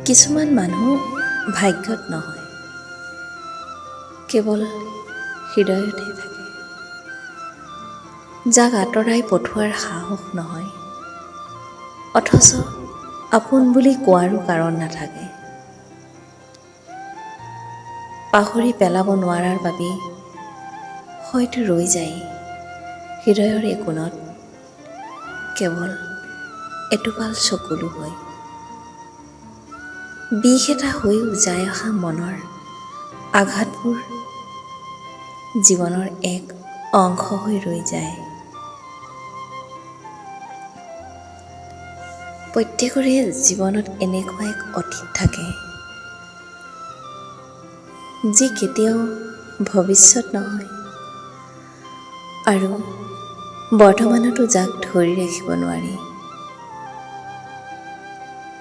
কিছুমান মানুহ ভাগ্যত নহয়, কেৱল হৃদয়তহে থাকে, যাক আঁতৰাই পঠোৱাৰ সাহস নহয়, অথচ আপোন বুলি কোৱাৰো কাৰণ নাথাকে। পাহৰি পেলাব নোৱাৰাৰ বাবেই হয়তো ৰৈ যায় হৃদয়ৰ একোণত কেৱল এটোপাল চকুলো হয়। বিষ এটা হৈ উজাই অহা মনৰ আঘাতবোৰ জীৱনৰ এক অংশ হৈ ৰৈ যায়। প্ৰত্যেকৰে জীৱনত এনেকুৱা এক অতীত থাকে যি কেতিয়াও ভৱিষ্যত নহয় আৰু বৰ্তমানতো যাক ধৰি ৰাখিব নোৱাৰি,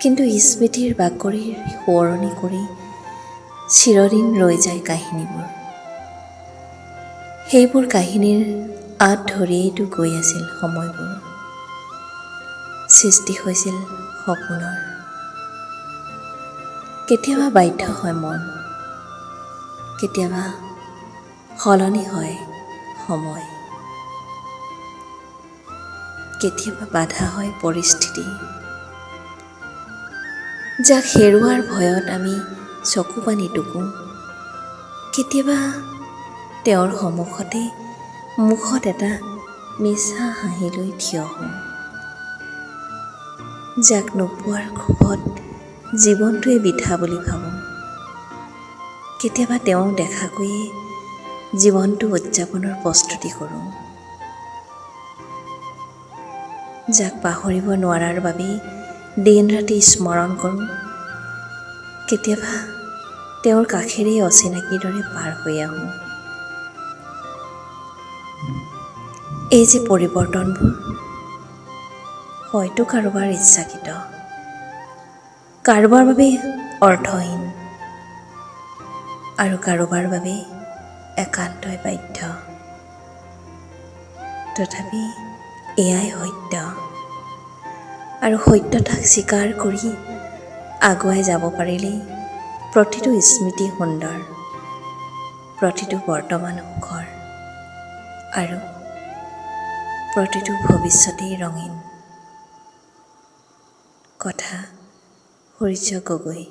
কিন্তু স্মৃতিৰ বাকৰিৰ সোঁৱৰণি কৰি চিৰদিন ৰৈ যায় কাহিনীবোৰ। সেইবোৰ কাহিনীৰ আঁত ধৰিয়েইতো গৈ আছিল সময়বোৰ, সৃষ্টি হৈছিল সপোনৰ। কেতিয়াবা বাধ্য হয় মন, কেতিয়াবা সলনি হয় সময়, কেতিয়াবা বাধা হয় পৰিস্থিতি, যাক হেৰুৱাৰ ভয়ত আমি চকু পানী টুকো। কেতিয়াবা তেওঁৰ সন্মুখতে মুখত এটা মিছা হাঁহি লৈ থিয় হওঁ, যাক নোপোৱাৰ ক্ষোভত জীৱনটোৱে বৃথা বুলি ভাবোঁ। কেতিয়াবা তেওঁ দেখাকৈয়ে জীৱনটো উদযাপনৰ প্ৰস্তুতি কৰোঁ, যাক পাহৰিব নোৱাৰাৰ বাবেই দিন ৰাতি স্মৰণ কৰোঁ। কেতিয়াবা তেওঁৰ কাষেৰেই অচিনাকিৰ দৰে পাৰ হৈ আহোঁ। এই যে পৰিৱৰ্তনবোৰ হয়তো কাৰোবাৰ ইচ্ছাকৃত, কাৰোবাৰ বাবে অৰ্থহীন আৰু কাৰোবাৰ বাবে একান্তই বাধ্য, তথাপি এয়াই সত্য আৰু সত্যতাক স্বীকাৰ কৰি আগুৱাই যাব পাৰিলেই প্ৰতিটো স্মৃতি সুন্দৰ, প্ৰতিটো বৰ্তমান সুখৰ আৰু প্ৰতিটো ভৱিষ্যতেই ৰঙীন। কথা সূৰ্য গগৈ।